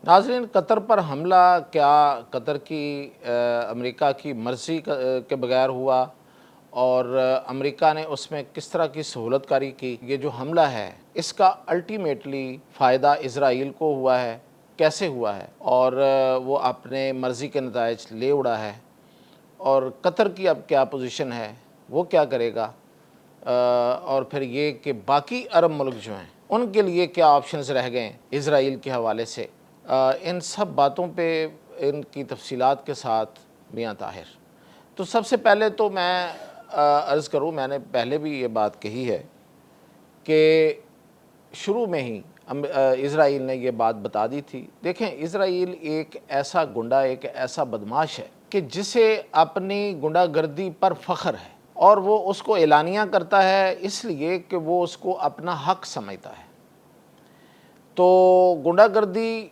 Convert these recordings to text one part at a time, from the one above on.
ناظرین، قطر پر حملہ کیا قطر کی امریکہ کی مرضی کے بغیر ہوا، اور امریکہ نے اس میں کس طرح کی سہولت کاری کی؟ یہ جو حملہ ہے اس کا الٹیمیٹلی فائدہ اسرائیل کو ہوا ہے، کیسے ہوا ہے، اور وہ اپنے مرضی کے نتائج لے اڑا ہے، اور قطر کی اب کیا پوزیشن ہے، وہ کیا کرے گا، اور پھر یہ کہ باقی عرب ملک جو ہیں ان کے لیے کیا آپشنز رہ گئے ہیں اسرائیل کے حوالے سے۔ ان سب باتوں پہ ان کی تفصیلات کے ساتھ میاں طاہر۔ تو سب سے پہلے تو میں عرض کروں، میں نے پہلے بھی یہ بات کہی ہے کہ شروع میں ہی اسرائیل نے یہ بات بتا دی تھی۔ دیکھیں، اسرائیل ایک ایسا گنڈا، ایک ایسا بدماش ہے کہ جسے اپنی گنڈا گردی پر فخر ہے، اور وہ اس کو اعلانیہ کرتا ہے اس لیے کہ وہ اس کو اپنا حق سمجھتا ہے۔ تو گنڈا گردی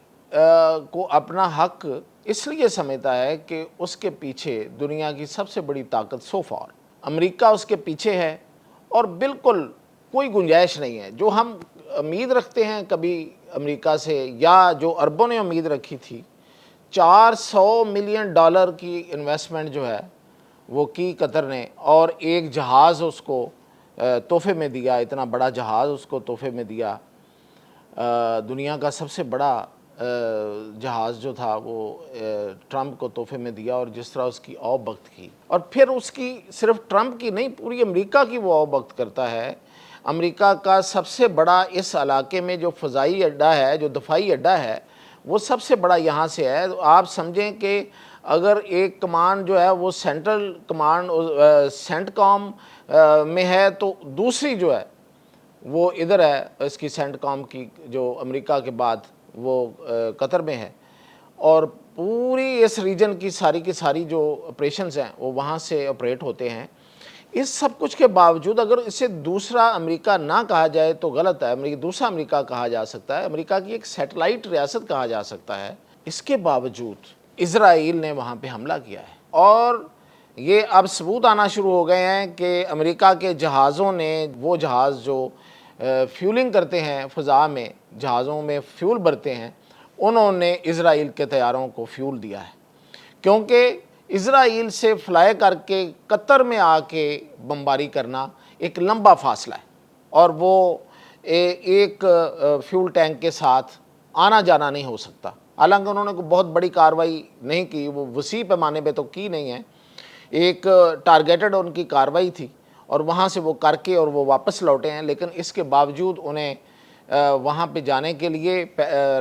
کو اپنا حق اس لیے سمجھتا ہے کہ اس کے پیچھے دنیا کی سب سے بڑی طاقت سو فار امریکہ اس کے پیچھے ہے، اور بالکل کوئی گنجائش نہیں ہے۔ جو ہم امید رکھتے ہیں کبھی امریکہ سے، یا جو عربوں نے امید رکھی تھی، $400 ملین کی انویسٹمنٹ جو ہے وہ کی قطر نے، اور ایک جہاز اس کو تحفے میں دیا، اتنا بڑا جہاز اس کو تحفے میں دیا۔ دنیا کا سب سے بڑا جہاز جو تھا وہ ٹرمپ کو تحفے میں دیا، اور جس طرح اس کی آؤ بخت کی، اور پھر اس کی صرف ٹرمپ کی نہیں، پوری امریکہ کی وہ آؤ بخت کرتا ہے۔ امریکہ کا سب سے بڑا اس علاقے میں جو فضائی اڈہ ہے، جو دفاعی اڈہ ہے، وہ سب سے بڑا یہاں سے ہے۔ آپ سمجھیں کہ اگر ایک کمان جو ہے وہ سینٹرل کمانڈ سینٹ کام میں ہے، تو دوسری جو ہے وہ ادھر ہے، اس کی سینٹ کام کی جو امریکہ کے بعد وہ قطر میں ہے، اور پوری اس ریجن کی ساری جو آپریشنز ہیں وہ وہاں سے آپریٹ ہوتے ہیں۔ اس سب کچھ کے باوجود اگر اسے دوسرا امریکہ نہ کہا جائے تو غلط ہے، دوسرا امریکہ کہا جا سکتا ہے، امریکہ کی ایک سیٹلائٹ ریاست کہا جا سکتا ہے۔ اس کے باوجود اسرائیل نے وہاں پہ حملہ کیا ہے، اور یہ اب ثبوت آنا شروع ہو گئے ہیں کہ امریکہ کے جہازوں نے، وہ جہاز جو فیولنگ کرتے ہیں فضا میں، جہازوں میں فیول بھرتے ہیں، انہوں نے اسرائیل کے طیاروں کو فیول دیا ہے، کیونکہ اسرائیل سے فلائی کر کے قطر میں آ کے بمباری کرنا ایک لمبا فاصلہ ہے، اور وہ ایک فیول ٹینک کے ساتھ آنا جانا نہیں ہو سکتا۔ حالانکہ انہوں نے کوئی بہت بڑی کارروائی نہیں کی، وہ وسیع پیمانے پہ تو کی نہیں ہے، ایک ٹارگیٹڈ ان کی کارروائی تھی، اور وہاں سے وہ کر کے اور وہ واپس لوٹے ہیں، لیکن اس کے باوجود انہیں وہاں پہ جانے کے لیے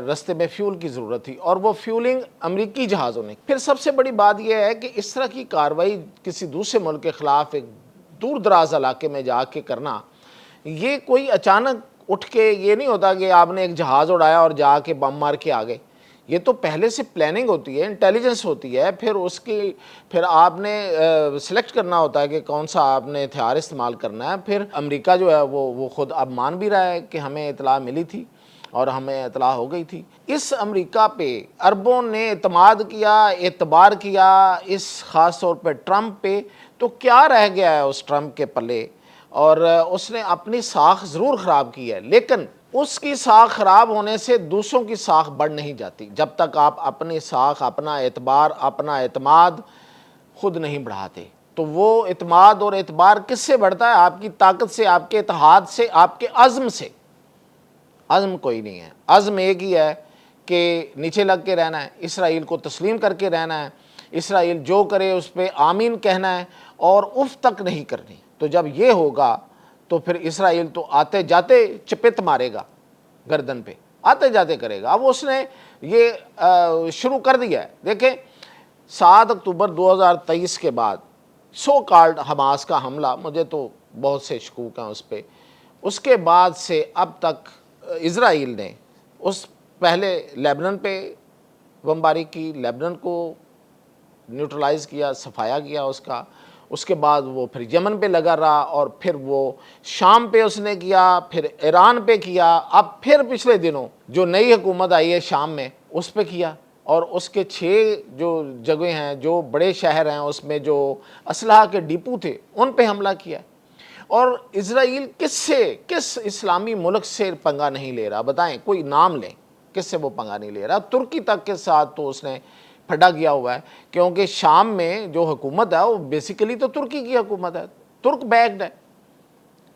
رستے میں فیول کی ضرورت تھی، اور وہ فیولنگ امریکی جہازوں نے۔ پھر سب سے بڑی بات یہ ہے کہ اس طرح کی کارروائی کسی دوسرے ملک کے خلاف ایک دور دراز علاقے میں جا کے کرنا، یہ کوئی اچانک اٹھ کے یہ نہیں ہوتا کہ آپ نے ایک جہاز اڑایا اور جا کے بم مار کے آگے۔ یہ تو پہلے سے پلاننگ ہوتی ہے، انٹیلیجنس ہوتی ہے، پھر آپ نے سلیکٹ کرنا ہوتا ہے کہ کون سا آپ نے ہتھیار استعمال کرنا ہے۔ پھر امریکہ جو ہے وہ خود اب مان بھی رہا ہے کہ ہمیں اطلاع ملی تھی اور ہمیں اطلاع ہو گئی تھی۔ اس امریکہ پہ عربوں نے اعتماد کیا، اعتبار کیا، اس خاص طور پہ ٹرمپ پہ، تو کیا رہ گیا ہے اس ٹرمپ کے پلے؟ اور اس نے اپنی ساکھ ضرور خراب کی ہے، لیکن اس کی ساکھ خراب ہونے سے دوسروں کی ساکھ بڑھ نہیں جاتی، جب تک آپ اپنی ساکھ، اپنا اعتبار، اپنا اعتماد خود نہیں بڑھاتے۔ تو وہ اعتماد اور اعتبار کس سے بڑھتا ہے؟ آپ کی طاقت سے، آپ کے اتحاد سے، آپ کے عزم سے۔ عزم کوئی نہیں ہے، عزم ایک ہی ہے کہ نیچے لگ کے رہنا ہے، اسرائیل کو تسلیم کر کے رہنا ہے، اسرائیل جو کرے اس پہ آمین کہنا ہے، اور اف تک نہیں کرنی۔ تو جب یہ ہوگا تو پھر اسرائیل تو آتے جاتے چپت مارے گا گردن پہ، آتے جاتے کرے گا۔ اب اس نے یہ شروع کر دیا ہے۔ دیکھیں، 7 اکتوبر 2023 کے بعد سو کالڈ حماس کا حملہ، مجھے تو بہت سے شکوک ہیں اس پہ، اس کے بعد سے اب تک اسرائیل نے پہلے لیبنان پہ بمباری کی، لیبنان کو نیوٹرلائز کیا، صفایا کیا اس کے بعد وہ پھر یمن پہ لگا رہا، اور پھر وہ شام پہ اس نے کیا، پھر ایران پہ کیا، اب پھر پچھلے دنوں جو نئی حکومت آئی ہے شام میں اس پہ کیا، اور اس کے 6 جو جگہیں ہیں، جو بڑے شہر ہیں، اس میں جو اسلحہ کے ڈپو تھے ان پہ حملہ کیا۔ اور اسرائیل کس اسلامی ملک سے پنگا نہیں لے رہا؟ بتائیں، کوئی نام لیں۔ کس سے وہ پنگا نہیں لے رہا. ترکی تک کے ساتھ تو اس نے پھڈا کیا ہوا ہے, کیونکہ شام میں جو حکومت ہے وہ بیسیکلی تو ترکی کی حکومت ہے, ترک بیکڈ ہے.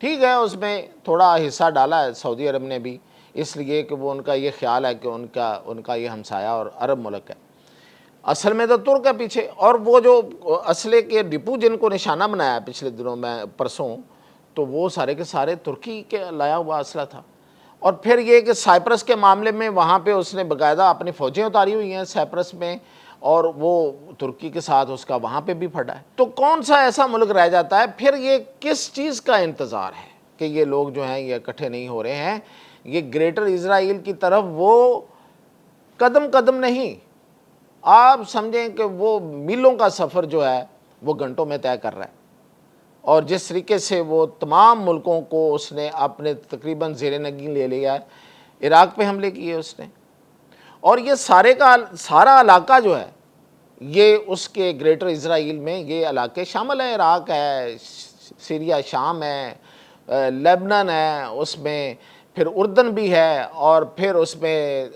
ٹھیک ہے, اس میں تھوڑا حصہ ڈالا ہے سعودی عرب نے بھی, اس لیے کہ وہ ان کا یہ خیال ہے کہ ان کا یہ ہمسایہ اور عرب ملک ہے. اصل میں تو ترک ہے پیچھے. اور وہ جو اسلحے کے ڈپو جن کو نشانہ بنایا پچھلے دنوں میں پرسوں, تو وہ سارے کے سارے ترکی کے لایا ہوا اسلحہ تھا. اور پھر یہ کہ سائپرس کے معاملے میں وہاں پہ اس نے باقاعدہ اپنی فوجیں اتاری ہوئی ہیں سائپرس میں, اور وہ ترکی کے ساتھ اس کا وہاں پہ بھی پھڑا ہے. تو کون سا ایسا ملک رہ جاتا ہے پھر؟ یہ کس چیز کا انتظار ہے کہ یہ لوگ جو ہیں یہ اکٹھے نہیں ہو رہے ہیں؟ یہ گریٹر اسرائیل کی طرف وہ قدم قدم نہیں, آپ سمجھیں کہ وہ میلوں کا سفر جو ہے وہ گھنٹوں میں طے کر رہا ہے. اور جس طریقے سے وہ تمام ملکوں کو اس نے اپنے تقریباً زیر نگین لے لیا ہے. عراق پہ حملے کیے اس نے, اور یہ سارا علاقہ جو ہے یہ اس کے گریٹر اسرائیل میں یہ علاقے شامل ہیں. عراق ہے, سیریا شام ہے, لیبنان ہے, اس میں پھر اردن بھی ہے, اور پھر اس میں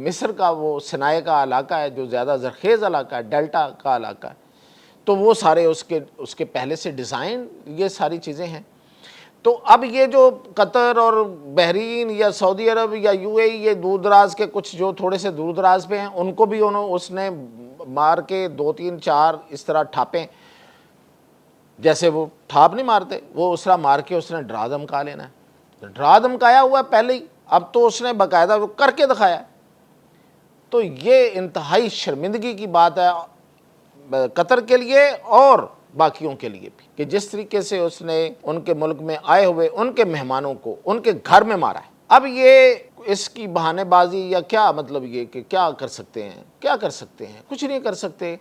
مصر کا وہ سنائے کا علاقہ ہے جو زیادہ زرخیز علاقہ ہے, ڈیلٹا کا علاقہ ہے. تو وہ سارے اس کے پہلے سے ڈیزائن یہ ساری چیزیں ہیں. تو اب یہ جو قطر اور بحرین یا سعودی عرب یا یو اے ای, یہ دور دراز کے کچھ جو تھوڑے سے دور دراز پہ ہیں, ان کو بھی اس نے مار کے 2 3 4 اس طرح ٹھاپیں, جیسے وہ ٹھاپ نہیں مارتے, وہ اس طرح مار کے اس نے ڈرا دھمکا لینا ہے. ڈرا دھمکایا ہوا ہے پہلے ہی, اب تو اس نے باقاعدہ وہ کر کے دکھایا. تو یہ انتہائی شرمندگی کی بات ہے قطر کے لیے اور باقیوں کے لیے بھی, کہ جس طریقے سے اس نے ان کے ملک میں آئے ہوئے ان کے مہمانوں کو ان کے گھر میں مارا ہے. اب یہ اس کی بہانے بازی یا کیا مطلب یہ کہ کیا کر سکتے ہیں؟ کیا کر سکتے ہیں؟ کچھ نہیں کر سکتے.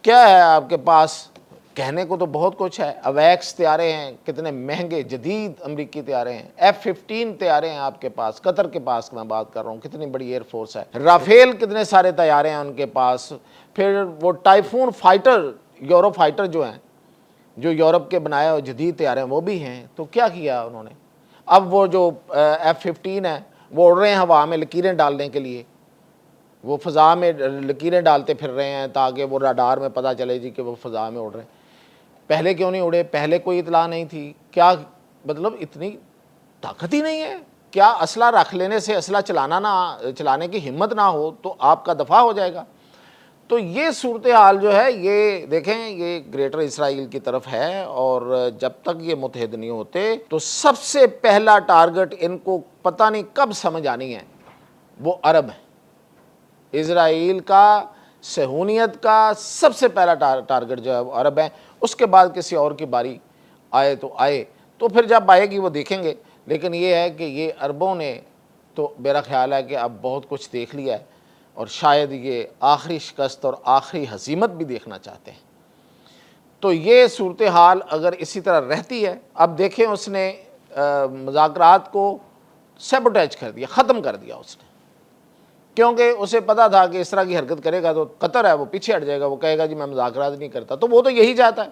کیا ہے آپ کے پاس؟ کہنے کو تو بہت کچھ ہے. اویکس طیارے ہیں, کتنے مہنگے جدید امریکی طیارے ہیں. F-15 طیارے ہیں آپ کے پاس, قطر کے پاس میں بات کر رہا ہوں, کتنی بڑی ایئر فورس ہے. رافیل کتنے سارے طیارے ہیں ان کے پاس. پھر وہ ٹائفون فائٹر, یورو فائٹر جو ہیں, جو یورپ کے بنائے ہوئے جدید طیارے ہیں, وہ بھی ہیں. تو کیا کیا انہوں نے؟ اب وہ جو F-15 ہے وہ اڑ رہے ہیں ہوا میں لکیریں ڈالنے کے لیے, وہ فضا میں لکیریں ڈالتے پھر رہے ہیں تاکہ وہ راڈار میں پتہ چلے جی کہ وہ فضا میں اڑ رہے ہیں. پہلے کیوں نہیں اڑے؟ پہلے کوئی اطلاع نہیں تھی. کیا مطلب اتنی طاقت ہی نہیں ہے؟ کیا اسلحہ رکھ لینے سے اسلحہ چلانے کی ہمت نہ ہو تو آپ کا دفاع ہو جائے گا؟ تو یہ صورتحال جو ہے یہ دیکھیں, یہ گریٹر اسرائیل کی طرف ہے, اور جب تک یہ متحد نہیں ہوتے تو سب سے پہلا ٹارگٹ ان کو پتہ نہیں کب سمجھ آنی ہے وہ عرب ہے. اسرائیل کا صہیونیت کا سب سے پہلا ٹارگٹ جو ہے وہ عرب ہے. اس کے بعد کسی اور کی باری آئے تو آئے, تو پھر جب آئے گی وہ دیکھیں گے. لیکن یہ ہے کہ یہ عربوں نے تو میرا خیال ہے کہ اب بہت کچھ دیکھ لیا ہے, اور شاید یہ آخری شکست اور آخری ہزیمت بھی دیکھنا چاہتے ہیں. تو یہ صورتحال اگر اسی طرح رہتی ہے, اب دیکھیں اس نے مذاکرات کو سیبوٹیج کر دیا, ختم کر دیا اس نے, کیونکہ اسے پتا تھا کہ اس طرح کی حرکت کرے گا تو قطر ہے وہ پیچھے ہٹ جائے گا, وہ کہے گا جی میں مذاکرات نہیں کرتا. تو وہ تو یہی چاہتا ہے,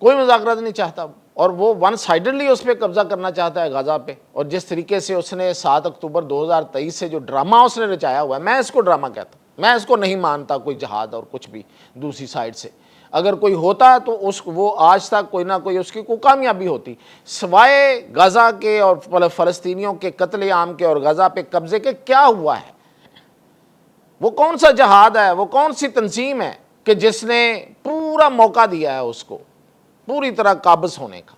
کوئی مذاکرات نہیں چاہتا, اور وہ ون سائیڈلی اس پہ قبضہ کرنا چاہتا ہے غزہ پہ. اور جس طریقے سے اس نے 7 اکتوبر 2023 سے جو ڈرامہ اس نے رچایا ہوا ہے, میں اس کو ڈرامہ کہتا ہوں, میں اس کو نہیں مانتا کوئی جہاد اور کچھ بھی دوسری سائڈ سے. اگر کوئی ہوتا تو وہ آج تک کوئی نہ کوئی اس کی کوئی کامیابی ہوتی, سوائے غزہ کے اور فلسطینیوں کے قتل عام کے اور غزہ پہ قبضے کے کیا ہوا ہے؟ وہ کون سا جہاد ہے؟ وہ کون سی تنظیم ہے کہ جس نے پورا موقع دیا ہے اس کو پوری طرح قابض ہونے کا؟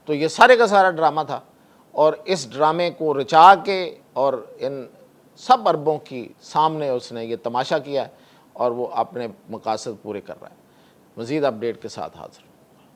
تو یہ سارے کا سارا ڈرامہ تھا, اور اس ڈرامے کو رچا کے اور ان سب عربوں کی سامنے اس نے یہ تماشا کیا ہے, اور وہ اپنے مقاصد پورے کر رہا ہے. مزید اپڈیٹ کے ساتھ حاضر.